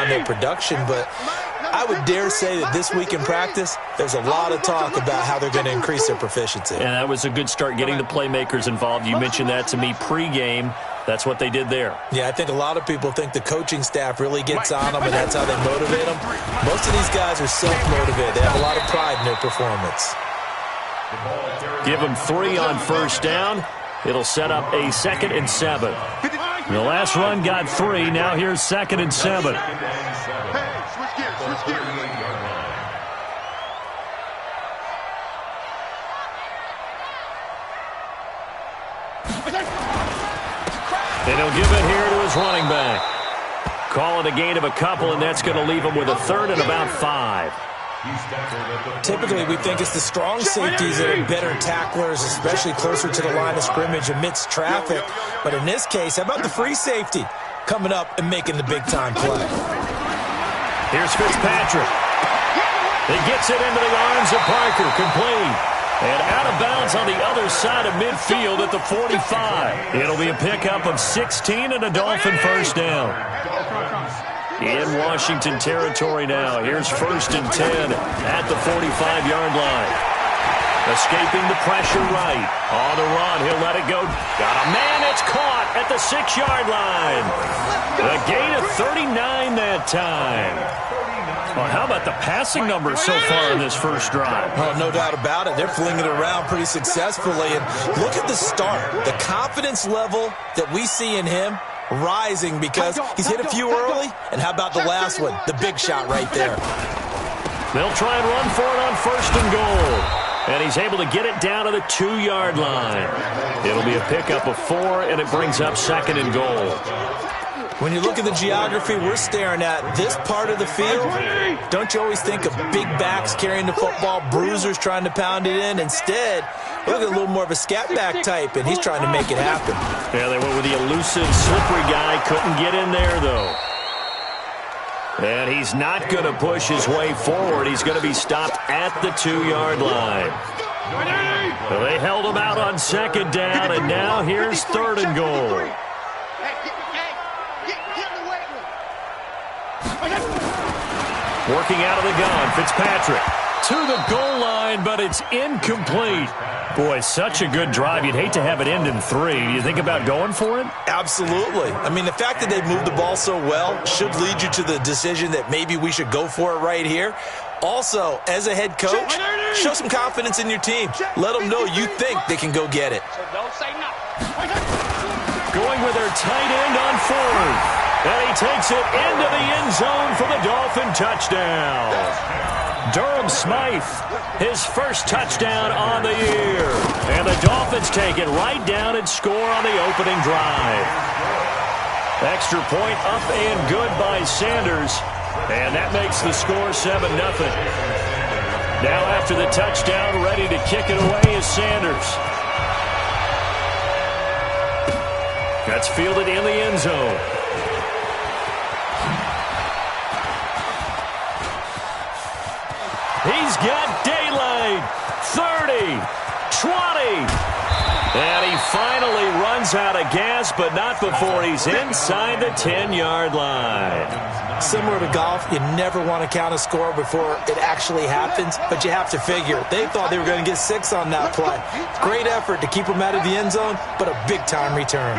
down their production, but I would dare say that this week in practice, there's a lot of talk about how they're going to increase their proficiency. And that was a good start, getting the playmakers involved. You mentioned that to me pregame. That's what they did there. Yeah, I think a lot of people think the coaching staff really gets on them, and that's how they motivate them. Most of these guys are self-motivated. They have a lot of pride in their performance. Give them 3 on first down. It'll set up a 2nd and 7. The last run got 3. Now here's 2nd and 7. And he'll give it here to his running back. Call it a gain of a couple, and that's going to leave him with a 3rd and about 5. Typically, we think it's the strong safeties that are better tacklers, especially closer to the line of scrimmage amidst traffic. But in this case, how about the free safety coming up and making the big-time play? Here's Fitzpatrick. He gets it into the arms of Parker, complete. And out of bounds on the other side of midfield at the 45. It'll be a pickup of 16 and a Dolphin first down. In Washington territory now. Here's 1st and 10 at the 45-yard line. Escaping the pressure right. On the run, he'll let it go. Got a man, it's caught at the 6-yard line. A gain of 39 that time. Well, how about the passing numbers so far in this first drive? Oh, no doubt about it. They're flinging it around pretty successfully. And look at the start. The confidence level that we see in him rising because he's hit a few early. And how about the last one? The big shot right there. They'll try and run for it on 1st and goal. And he's able to get it down to the 2-yard line. It'll be a pickup of 4, and it brings up 2nd and goal. When you look at the geography we're staring at, this part of the field, don't you always think of big backs carrying the football, bruisers trying to pound it in? Instead, look at a little more of a scat back type, and he's trying to make it happen. Yeah, they went with the elusive, slippery guy. Couldn't get in there, though. And he's not going to push his way forward. He's going to be stopped at the 2-yard line. Well, they held him out on 2nd down, and now here's 3rd and goal. Working out of the gun, Fitzpatrick to the goal line, but it's incomplete. Boy, such a good drive. You'd hate to have it end in 3. Do you think about going for it? Absolutely. I mean, the fact that they moved the ball so well should lead you to the decision that maybe we should go for it right here. Also, as a head coach, show some confidence in your team. Let them know you think they can go get it. Going with their tight end on 4th. And he takes it into the end zone for the Dolphin touchdown. Durham Smythe, his first touchdown on the year. And the Dolphins take it right down and score on the opening drive. Extra point up and good by Sanders. And that makes the score 7-0. Now after the touchdown, ready to kick it away is Sanders. That's fielded in the end zone. He's got daylight. 30, 20. And he finally runs out of gas, but not before he's inside the 10-yard line. Similar to golf, you never want to count a score before it actually happens, but you have to figure they thought they were going to get 6 on that play. Great effort to keep them out of the end zone, but a big-time return.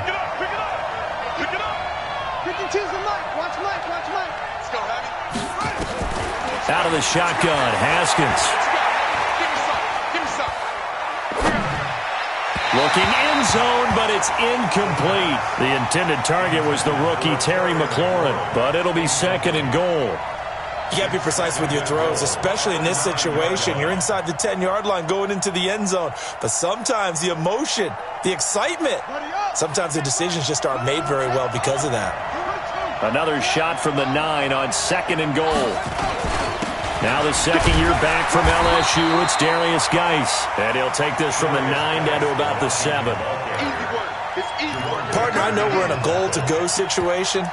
Out of the shotgun, Haskins. Looking end zone, but it's incomplete. The intended target was the rookie Terry McLaurin, but it'll be 2nd and goal. You got to be precise with your throws, especially in this situation. You're inside the 10-yard line going into the end zone. But sometimes the emotion, the excitement, sometimes the decisions just aren't made very well because of that. Another shot from the 9 on 2nd and goal. Now the second year back from LSU, it's Darius Geis. And he'll take this from the 9 down to about the 7. Partner, I know we're in a goal-to-go situation,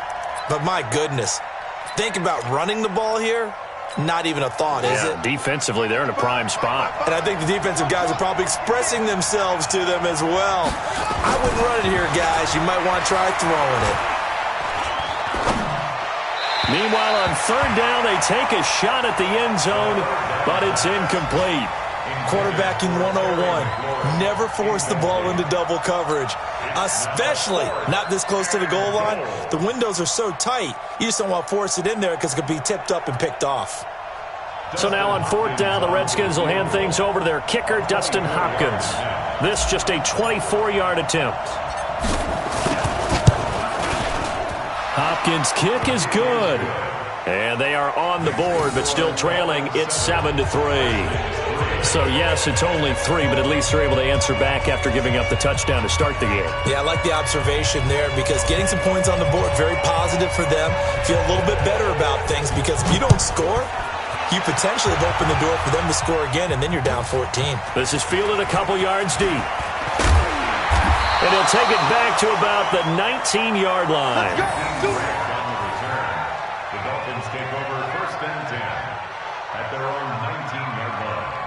but my goodness, think about running the ball here. Not even a thought, is it? Defensively, they're in a prime spot. And I think the defensive guys are probably expressing themselves to them as well. I wouldn't run it here, guys. You might want to try throwing it. Meanwhile, on third down, they take a shot at the end zone, but it's incomplete. Quarterbacking 101. Never force the ball into double coverage, especially not this close to the goal line. The windows are so tight, you just don't want to force it in there because it could be tipped up and picked off. So now on fourth down, the Redskins will hand things over to their kicker, Dustin Hopkins. This just a 24-yard attempt. Hopkins' kick is good. And they are on the board, but still trailing. It's 7-3. So, yes, it's only 3, but at least they're able to answer back after giving up the touchdown to start the game. Yeah, I like the observation there because getting some points on the board, very positive for them. Feel a little bit better about things because if you don't score, you potentially have opened the door for them to score again, and then you're down 14. This is fielded a couple yards deep. And he'll take it back to about the 19-yard line. The Dolphins take over first and 10 at their own 19-yard line.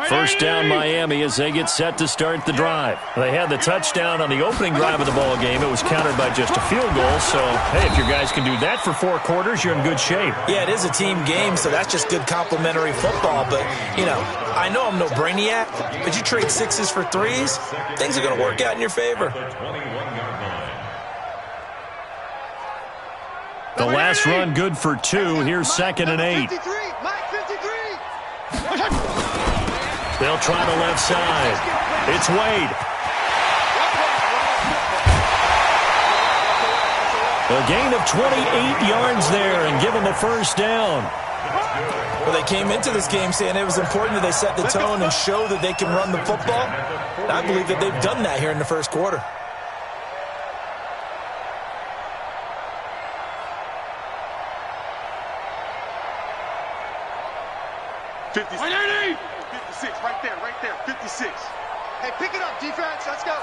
First down Miami as they get set to start the drive. They had the touchdown on the opening drive of the ball game. It was countered by just a field goal. So, hey, if your guys can do that for 4 quarters, you're in good shape. Yeah, it is a team game, so that's just good complimentary football. But, you know, I know I'm no brainiac, but you trade 6s for 3s, things are going to work out in your favor. The last run good for 2. Here's 2nd and 8. They'll try the left side. It's Wade. A gain of 28 yards there and give them a first down. Well, they came into this game saying it was important that they set the tone and show that they can run the football. And I believe that they've done that here in the first quarter. Right there, 56. Hey, pick it up, defense. Let's go.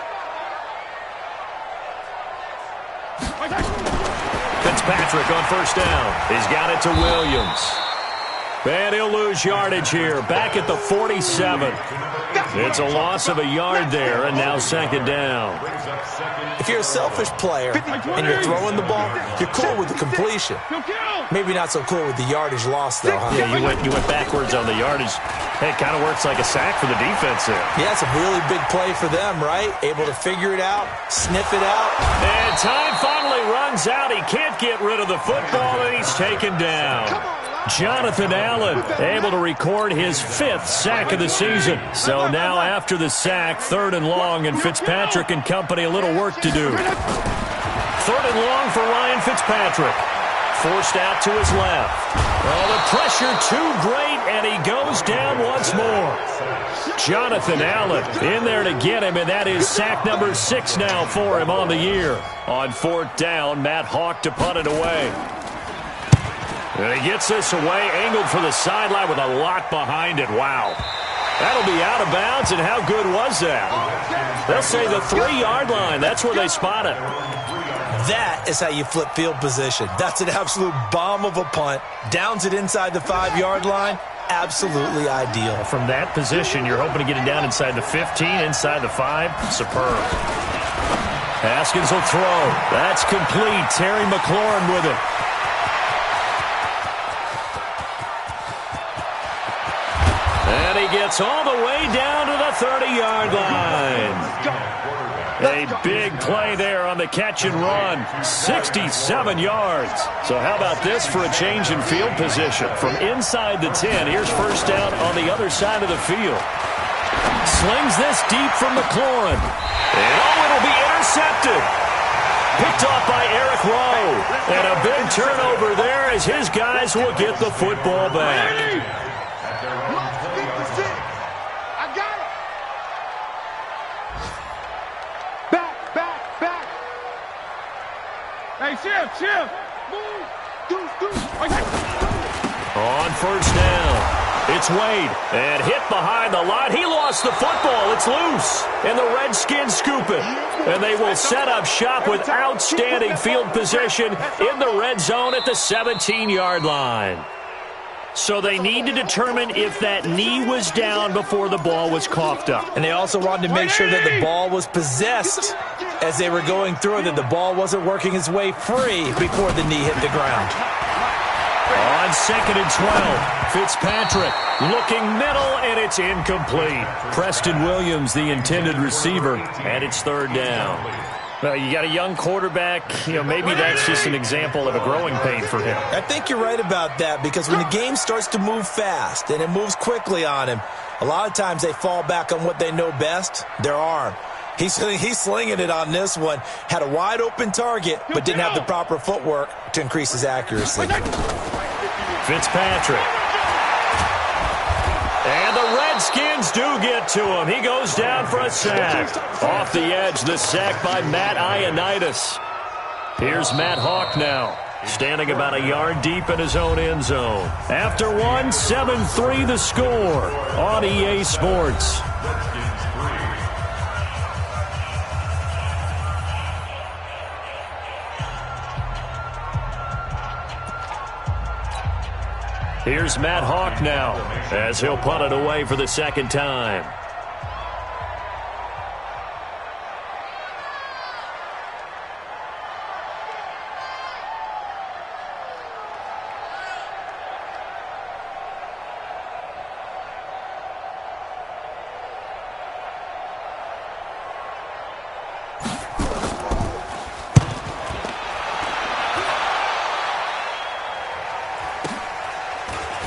Fitzpatrick on first down. He's got it to Williams. And he'll lose yardage here. Back at the 47. It's a loss of a yard there, and now 2nd down. If you're a selfish player and you're throwing the ball, you're cool with the completion. Maybe not so cool with the yardage loss, though, huh? Yeah, you went backwards on the yardage. Hey, it kind of works like a sack for the defense there. Yeah, it's a really big play for them, right? Able to figure it out, sniff it out. And time finally runs out. He can't get rid of the football, and he's taken down. Jonathan Allen able to record his 5th sack of the season. So now after the sack, 3rd and long, and Fitzpatrick and company a little work to do. 3rd and long for Ryan Fitzpatrick. Forced out to his left. Oh, the pressure too great, and he goes down once more. Jonathan Allen in there to get him, and that is sack number 6 now for him on the year. On 4th down, Matt Hawk to punt it away. And he gets this away, angled for the sideline with a lot behind it. Wow. That'll be out of bounds, and how good was that? They'll say the 3-yard line. That's where they spot it. That is how you flip field position. That's an absolute bomb of a punt. Downs it inside the 5-yard line. Absolutely ideal. From that position, you're hoping to get it down inside the 15, inside the 5. Superb. Haskins will throw. That's complete. Terry McLaurin with it. And he gets all the way down to the 30-yard line. A big play there on the catch and run. 67 yards. So how about this for a change in field position? From inside the 10, here's first down on the other side of the field. Slings this deep from McLaurin. And it'll be intercepted. Picked off by Eric Rowe. And a big turnover there as his guys will get the football back. Hey, Shift. Move. On first down, it's Wade. And hit behind the line. He lost the football. It's loose. And the Redskins scoop it. And they will set up shop with outstanding field position in the red zone at the 17-yard line. So they need to determine if that knee was down before the ball was coughed up. And they also wanted to make sure that the ball was possessed as they were going through, that the ball wasn't working its way free before the knee hit the ground. On 2nd and 12, Fitzpatrick looking middle, and it's incomplete. Preston Williams, the intended receiver, and it's 3rd down. Well, you got a young quarterback. Maybe that's just an example of a growing pain for him. I think you're right about that, because when the game starts to move fast and it moves quickly on him, a lot of times they fall back on what they know best, their arm. He's slinging it on this one. Had a wide open target, but didn't have the proper footwork to increase his accuracy. Fitzpatrick. And the Redskins do get to him. He goes down for a sack. Off the edge, the sack by Matt Ioannidis. Here's Matt Hawk now, standing about a yard deep in his own end zone. After one, 7-3 the score on EA Sports. Here's Matt Hawk now, as he'll punt it away for the 2nd time.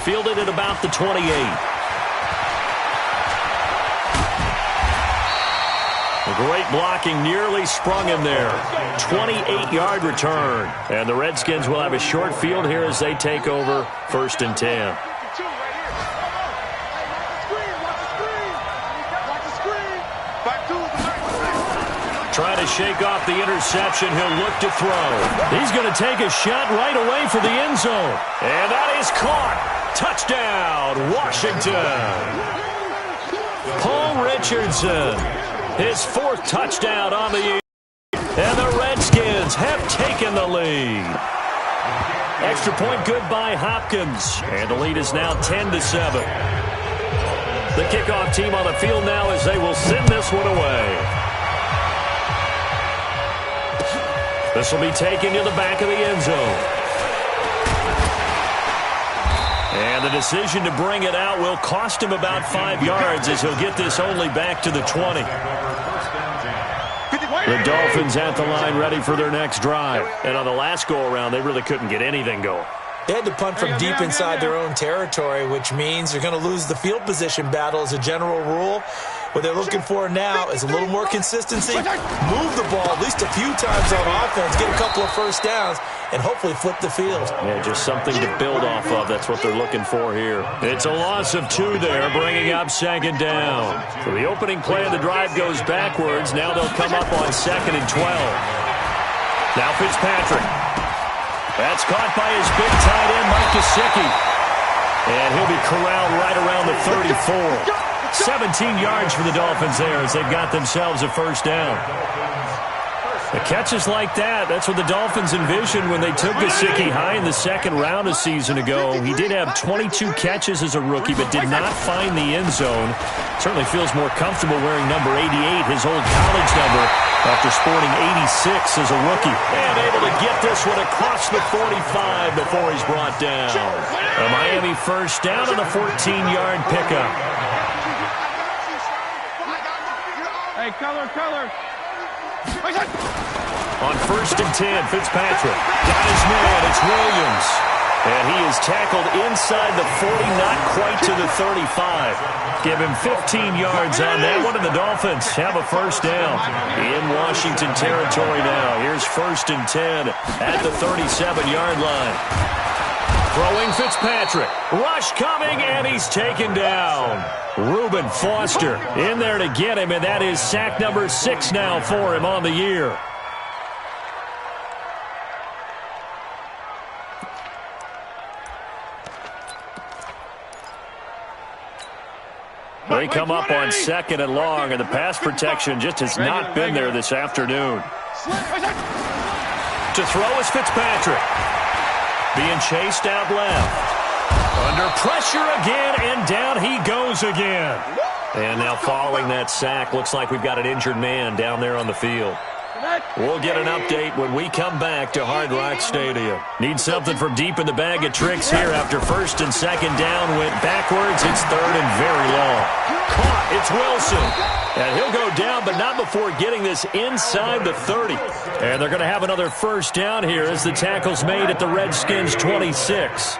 Fielded at about the 28. A great blocking, nearly sprung him there. 28-yard return. And the Redskins will have a short field here as they take over 1st and 10. Trying to shake off the interception. He'll look to throw. He's going to take a shot right away for the end zone. And that is caught. Touchdown, Washington. Paul Richardson, his 4th touchdown on the year. And the Redskins have taken the lead. Extra point good by Hopkins. And the lead is now 10-7. The kickoff team on the field now as they will send this one away. This will be taken to the back of the end zone. And the decision to bring it out will cost him about 5 yards as he'll get this only back to the 20. The Dolphins at the line ready for their next drive. And on the last go-around, they really couldn't get anything going. They had to punt from deep inside their own territory, which means they're going to lose the field position battle as a general rule. What they're looking for now is a little more consistency, move the ball at least a few times on offense, get a couple of first downs, and hopefully flip the field. Yeah, just something to build off of. That's what they're looking for here. It's a loss of 2 there, bringing up 2nd down. So the opening play of the drive goes backwards. Now they'll come up on 2nd and 12. Now Fitzpatrick. That's caught by his big tight end, Mike Gesicki. And he'll be corralled right around the 34. 17 yards for the Dolphins there as they've got themselves a 1st down. The catches like that, that's what the Dolphins envisioned when they took Gesicki high in the 2nd round a season ago. He did have 22 catches as a rookie, but did not find the end zone. Certainly feels more comfortable wearing number 88, his old college number, after sporting 86 as a rookie. And able to get this one across the 45 before he's brought down. A Miami 1st down on the 14-yard pickup. Hey, color. On 1st and 10, Fitzpatrick got his man. It's Williams. And he is tackled inside the 40, not quite to the 35. Give him 15 yards on that one, and the Dolphins have a 1st down in Washington territory now. Here's 1st and 10 at the 37-yard line. Throwing Fitzpatrick. Rush coming, and he's taken down. Reuben Foster in there to get him, and that is sack number 6 now for him on the year. They come up on 2nd and long, and the pass protection just has not been there this afternoon. To throw is Fitzpatrick. Being chased out left. Under pressure again, and down he goes again. And now following that sack, looks like we've got an injured man down there on the field. We'll get an update when we come back to Hard Rock Stadium. Need something from deep in the bag of tricks here after first and second down went backwards. It's third and very long. Caught. It's Wilson. And he'll go down, but not before getting this inside the 30. And they're going to have another first down here as the tackle's made at the Redskins' 26.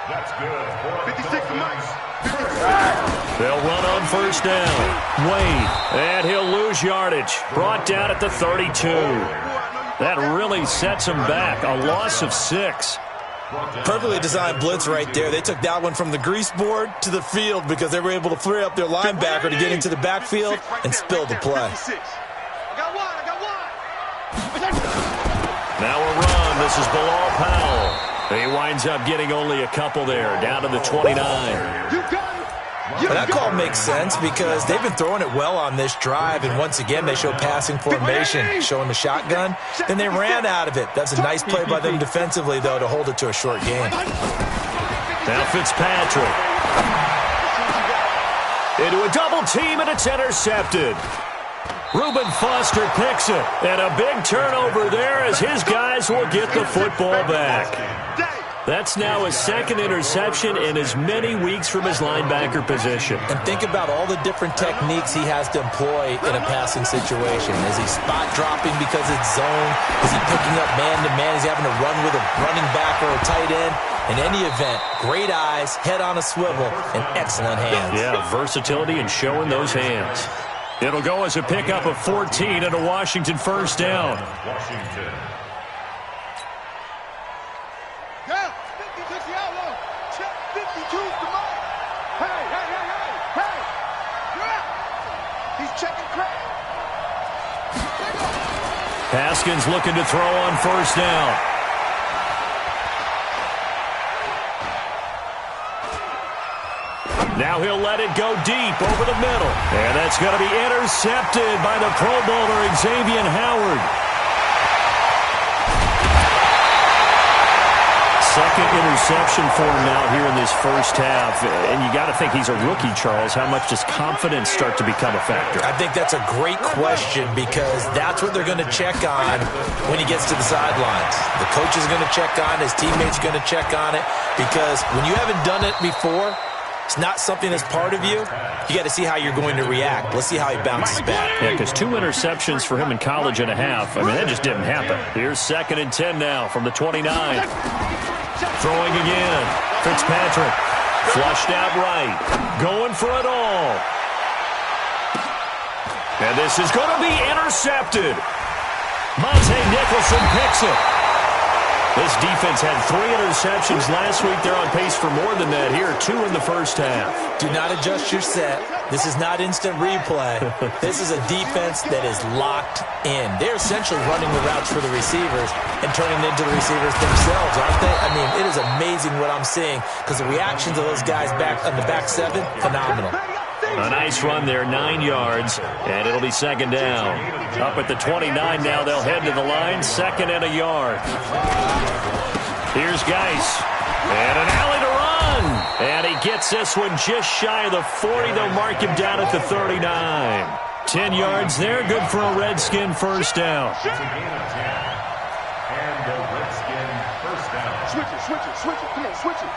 That's good. 56 miles. They'll run on first down. Wade, and he'll lose yardage. Brought down at the 32. That really sets him back. A loss of 6. Perfectly designed blitz right there. They took that one from the grease board to the field because they were able to free up their linebacker to get into the backfield and spill the play. I got one. Now a run. This is Bilal Powell. He winds up getting only a couple there, down to the 29. Well, that call makes sense because they've been throwing it well on this drive, and once again they show passing formation, showing the shotgun. Then they ran out of it. That's a nice play by them defensively, though, to hold it to a short game. Now Fitzpatrick. Into a double team, and it's intercepted. Reuben Foster picks it, and a big turnover there as his guys will get the football back. That's now his second interception in as many weeks from his linebacker position. And think about all the different techniques he has to employ in a passing situation. Is he spot dropping because it's zone? Is he picking up man-to-man? Is he having to run with a running back or a tight end? In any event, great eyes, head on a swivel, and excellent hands. Yeah, versatility and showing those hands. It'll go as a pickup of 14 and a Washington first down. Washington. Yeah, 56 the outlaw. Check 52's the mark. Hey. Yeah. He's checking crack. Haskins looking to throw on first down. Now he'll let it go deep over the middle. And that's going to be intercepted by the Pro Bowler Xavier Howard. Second interception for him now here in this first half. And you got to think he's a rookie, Charles. How much does confidence start to become a factor? I think that's a great question because that's what they're going to check on when he gets to the sidelines. The coach is going to check on, his teammates are going to check on it because when you haven't done it before, it's not something that's part of you. You got to see how you're going to react. Let's see how he bounces back. Yeah, because 2 interceptions for him in college and a half. I mean, that just didn't happen. Here's 2nd and 10 now from the 29. Throwing again. Fitzpatrick. Flushed out right. Going for it all. And this is going to be intercepted. Monte Nicholson picks it. This defense had 3 interceptions last week. They're on pace for more than that here. 2 in the first half. Do not adjust your set. This is not instant replay. This is a defense that is locked in. They're essentially running the routes for the receivers and turning it into the receivers themselves, aren't they? I mean, it is amazing what I'm seeing because the reactions of those guys back on the back 7, phenomenal. A nice run there, 9 yards, and it'll be 2nd down. Up at the 29 now, they'll head to the line, 2nd and a yard. Here's Geis, and an alley to run. And he gets this one just shy of the 40. They'll mark him down at the 39. 10 yards there, good for a Redskin first down. And the Redskin first down. Switch it. Come on, switch it.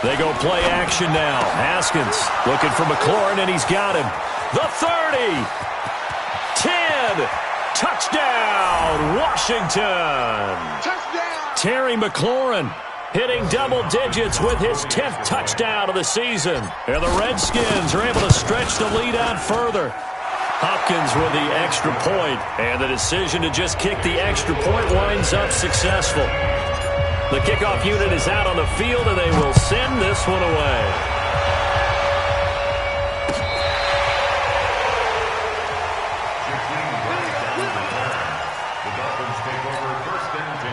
They go play action now. Haskins looking for McLaurin, and he's got him. The 30. 10. Touchdown, Washington. Touchdown. Terry McLaurin hitting double digits with his 10th touchdown of the season. And the Redskins are able to stretch the lead out further. Hopkins with the extra point, and the decision to just kick the extra point winds up successful. The kickoff unit is out on the field, and they will send this one away. The Dolphins take over 1st and 10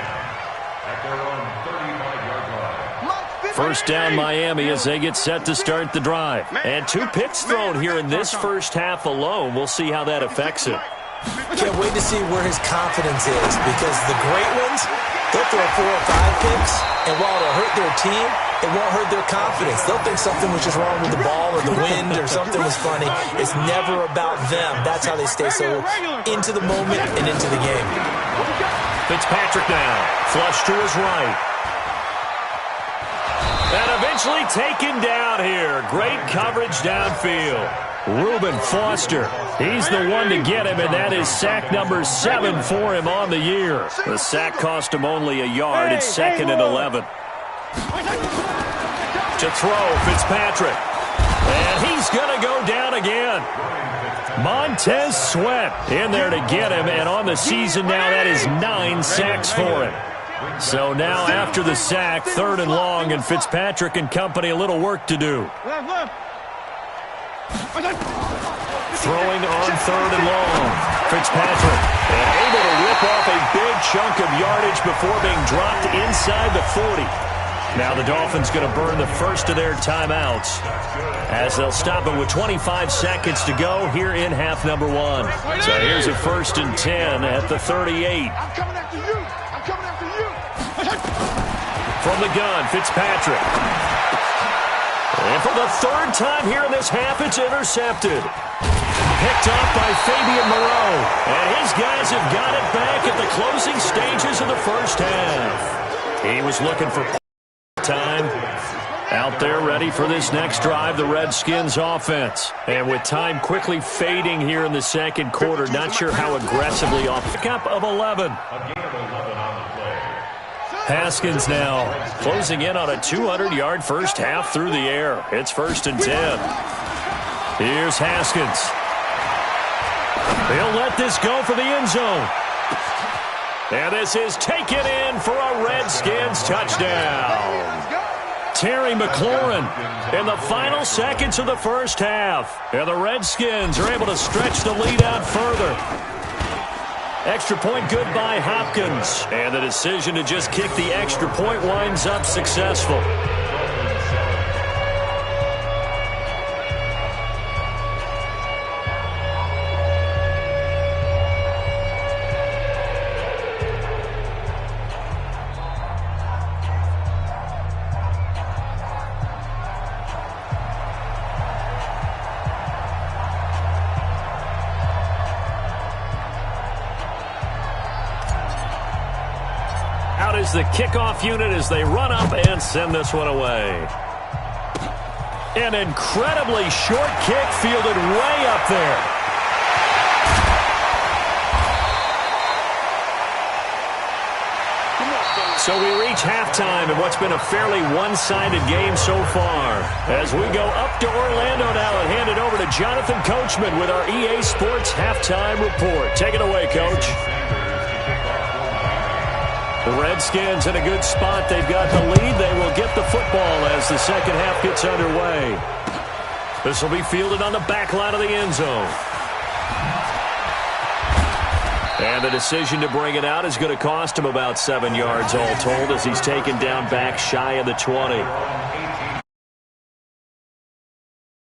at their own 35-yard line. First down Miami as they get set to start the drive. And 2 picks thrown here in this first half alone. We'll see how that affects it. Can't wait to see where his confidence is, because the great ones, they'll throw 4 or 5 picks, and while it'll hurt their team, it won't hurt their confidence. They'll think something was just wrong with the ball or the wind or something was funny. It's never about them. That's how they stay so into the moment and into the game. Fitzpatrick now, flush to his right. And eventually taken down here. Great coverage downfield. Reuben Foster, he's the one to get him, and that is sack number 7 for him on the year. The sack cost him only a yard. It's 2nd and 11. To throw, Fitzpatrick. And he's going to go down again. Montez Sweat in there to get him, and on the season now, that is 9 sacks for him. So now after the sack, 3rd and long, and Fitzpatrick and company a little work to do. Throwing on 3rd and long. Fitzpatrick, and able to rip off a big chunk of yardage before being dropped inside the 40. Now the Dolphins going to burn the first of their timeouts as they'll stop it with 25 seconds to go here in half number 1. So here's a 1st and 10 at the 38. I'm coming after you. I'm coming after you. From the gun, Fitzpatrick. And for the 3rd time here in this half, it's intercepted. Picked off by Fabian Moreau. And his guys have got it back at the closing stages of the first half. He was looking for time. Out there ready for this next drive, the Redskins offense. And with time quickly fading here in the 2nd quarter, not sure how aggressively off. Pickup of 11. Haskins now closing in on a 200-yard first half through the air. It's 1st and 10. Here's Haskins. He'll let this go for the end zone. And this is taken in for a Redskins touchdown. Terry McLaurin in the final seconds of the first half. And the Redskins are able to stretch the lead out further. Extra point good by Hopkins. And the decision to just kick the extra point winds up successful. Is the kickoff unit as they run up and send this one away. An incredibly short kick fielded way up there. So we reach halftime in what's been a fairly one-sided game so far. As we go up to Orlando now and hand it over to Jonathan Coachman with our EA Sports Halftime Report. Take it away, Coach. The Redskins in a good spot. They've got the lead. They will get the football as the second half gets underway. This will be fielded on the back line of the end zone. And the decision to bring it out is going to cost him about 7 yards all told as he's taken down back shy of the 20.